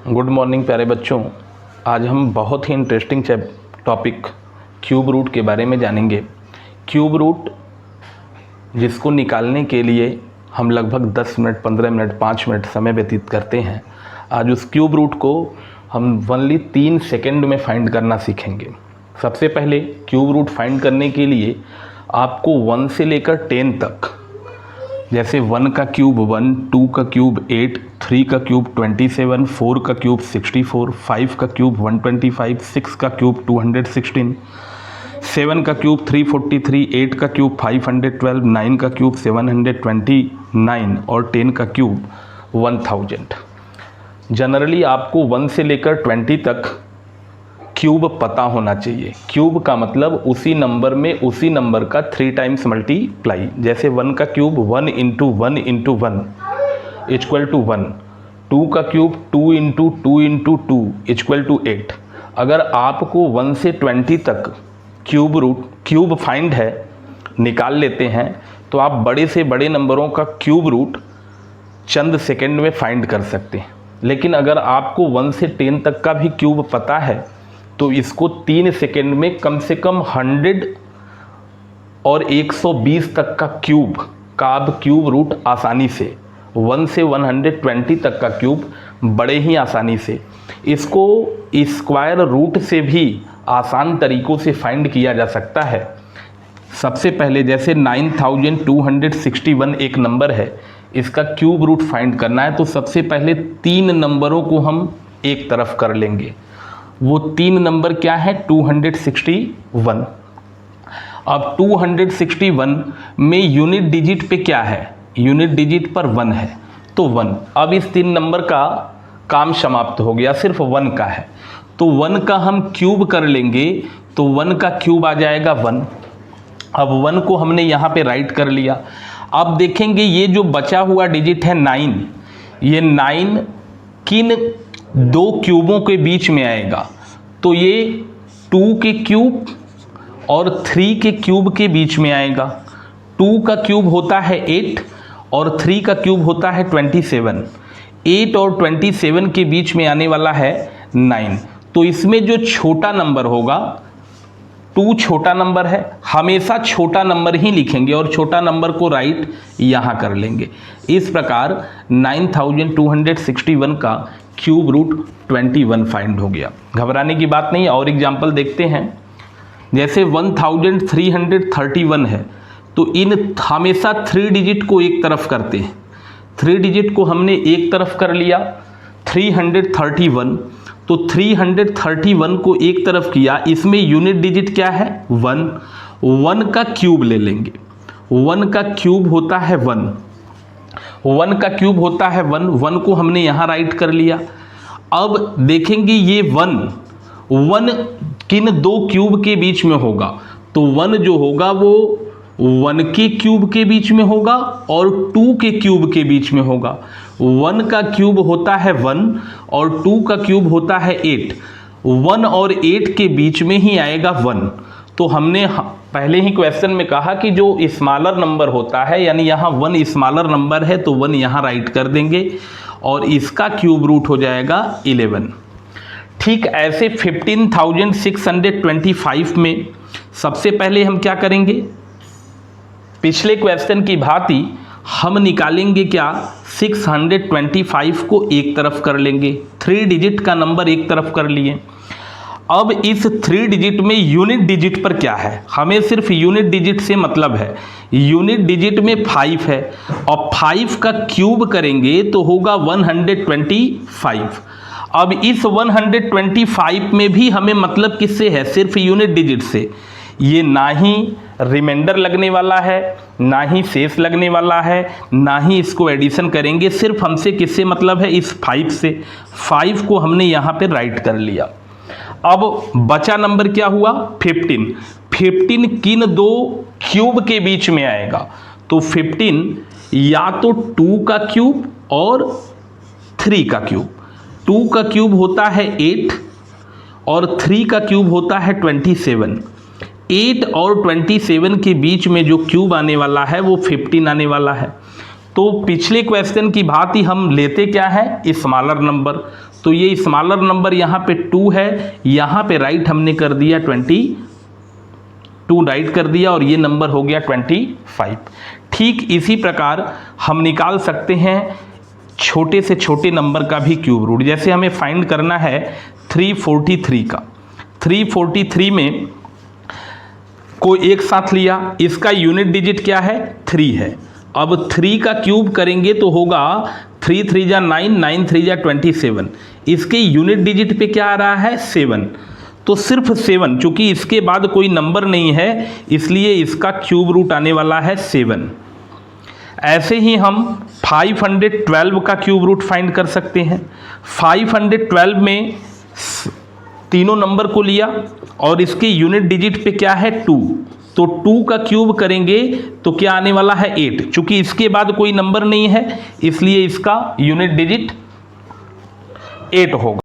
Good morning प्यारे बच्चों। आज हम बहुत ही इंटरेस्टिंग टॉपिक क्यूब रूट के बारे में जानेंगे। क्यूब रूट जिसको निकालने के लिए हम लगभग 10 मिनट 15 मिनट 5 मिनट समय व्यतीत करते हैं, आज उस क्यूब रूट को हम ओनली 3 सेकेंड में फाइंड करना सीखेंगे। सबसे पहले क्यूब रूट फाइंड करने के लिए आपको 1 से लेकर 10 तक, जैसे 1 का क्यूब 1, 2 का क्यूब 8, 3 का क्यूब 27, 4 का क्यूब 64, 5 का क्यूब 125, 6 का क्यूब 216, 7 का क्यूब 343, 8 का क्यूब 512, 9 का क्यूब 729 और 10 का क्यूब 1000। जनरली आपको 1 से लेकर 20 तक क्यूब पता होना चाहिए। क्यूब का मतलब उसी नंबर में उसी नंबर का 3 टाइम्स मल्टीप्लाई। जैसे 1 का cube 1 into 1 into 1 equal to 1, 2 का cube 2 into 2 into 2 equal to 8। अगर आपको 1 से 20 तक क्यूब फाइंड है, निकाल लेते हैं, तो आप बड़े से बड़े नंबरों का क्यूब रूट चंद सेकंड में फाइंड कर सकते हैं। लेकिन अगर आपको 1 से 10 तक का भी क्यूब पता है तो इसको 3 सेकेंड में कम से कम 100 और 120 तक का क्यूब का आप क्यूब रूट आसानी से, 1 से 120 तक का क्यूब बड़े ही आसानी से, इसको स्क्वायर रूट से भी आसान तरीक़ों से फाइंड किया जा सकता है। सबसे पहले जैसे 9261 एक नंबर है, इसका क्यूब रूट फाइंड करना है तो सबसे पहले 3 नंबरों को हम एक तरफ कर लेंगे। वो 3 नंबर क्या है? 261। अब 261 में यूनिट डिजिट पे क्या है? यूनिट डिजिट पर 1 है, तो 1। अब इस 3 नंबर का काम समाप्त हो गया, सिर्फ 1 का है, तो 1 का हम क्यूब कर लेंगे तो 1 का क्यूब आ जाएगा 1। अब 1 को हमने यहाँ पे राइट कर लिया। अब देखेंगे ये जो बचा हुआ डिजिट है 9, ये 9 किन 2 क्यूबों के बीच में आएगा? तो ये 2 के क्यूब और 3 के क्यूब के बीच में आएगा। 2 का क्यूब होता है 8 और 3 का क्यूब होता है 27। 8 और 27 के बीच में आने वाला है 9। तो इसमें जो छोटा नंबर होगा, 2 छोटा नंबर है, हमेशा छोटा नंबर ही लिखेंगे और छोटा नंबर को राइट यहाँ कर लेंगे। इस प्रकार 9261 का क्यूब रूट 21 फाइंड हो गया। घबराने की बात नहीं। और एग्जाम्पल देखते हैं। जैसे 1331 है, तो इन हमेशा 3 डिजिट को एक तरफ करते हैं। 3 डिजिट को हमने एक तरफ कर लिया 331, तो 331 को एक तरफ किया। इसमें यूनिट डिजिट क्या है? 1। 1 का क्यूब ले लेंगे। 1 का क्यूब होता है 1। 1 का क्यूब होता है 1। 1 को हमने यहाँ राइट कर लिया। अब देखेंगे ये 1 किन 2 क्यूब के बीच में होगा? तो 1 जो होगा वो 1 के क्यूब के बीच में होगा और 2 के क्यूब के बीच में होगा। 1 का क्यूब होता है 1 और 2 का क्यूब होता है 8। 1 और 8 के बीच में ही आएगा 1। तो हमने पहले ही क्वेश्चन में कहा कि जो स्मॉलर नंबर होता है, यानी यहाँ 1 स्मॉलर नंबर है, तो 1 यहाँ राइट कर देंगे और इसका क्यूब रूट हो जाएगा 11। ठीक ऐसे 15,625 में सबसे पहले हम क्या करेंगे? पिछले क्वेश्चन की भांति हम निकालेंगे क्या? 625 को एक तरफ कर लेंगे। 3 डिजिट का नंबर एक तरफ कर लिए। अब इस 3 डिजिट में यूनिट डिजिट पर क्या है? हमें सिर्फ यूनिट डिजिट से मतलब है। यूनिट डिजिट में 5 है और 5 का क्यूब करेंगे तो होगा 125। अब इस 125 में भी हमें मतलब किससे है? सिर्फ यूनिट डिजिट से। ये ना ही रिमाइंडर लगने वाला है, ना ही शेष लगने वाला है, ना ही इसको एडिशन करेंगे। सिर्फ हमसे किससे मतलब है? इस 5 से। 5 को हमने यहाँ पे राइट कर लिया। अब बचा नंबर क्या हुआ? 15। 15 किन 2 क्यूब के बीच में आएगा? तो 15 या तो 2 का क्यूब और 3 का क्यूब। 2 का क्यूब होता है 8 और 3 का क्यूब होता है 27। 8 और 27 के बीच में जो क्यूब आने वाला है वो 15 आने वाला है। तो पिछले क्वेश्चन की भांति हम लेते क्या है, स्मॉलर नंबर। तो ये स्मॉलर नंबर यहाँ पे 2 है, यहाँ पे राइट हमने कर दिया 22 राइट कर दिया और ये नंबर हो गया 25। ठीक इसी प्रकार हम निकाल सकते हैं छोटे से छोटे नंबर का भी क्यूब रूट। जैसे हमें फाइंड करना है 343 का। 343 में को एक साथ लिया, इसका यूनिट डिजिट क्या है, 3 है। अब 3 का क्यूब करेंगे तो होगा 3 3 जा 9, 9 3 जा 27। इसके यूनिट डिजिट पे क्या आ रहा है, 7। तो सिर्फ 7, चूंकि इसके बाद कोई नंबर नहीं है इसलिए इसका क्यूब रूट आने वाला है 7। ऐसे ही हम 512 का क्यूब रूट फाइंड कर सकते हैं। 512 में तीनों नंबर को लिया और इसके यूनिट डिजिट पे क्या है, 2। तो 2 का क्यूब करेंगे तो क्या आने वाला है, 8। चूंकि इसके बाद कोई नंबर नहीं है इसलिए इसका यूनिट डिजिट 8 होगा।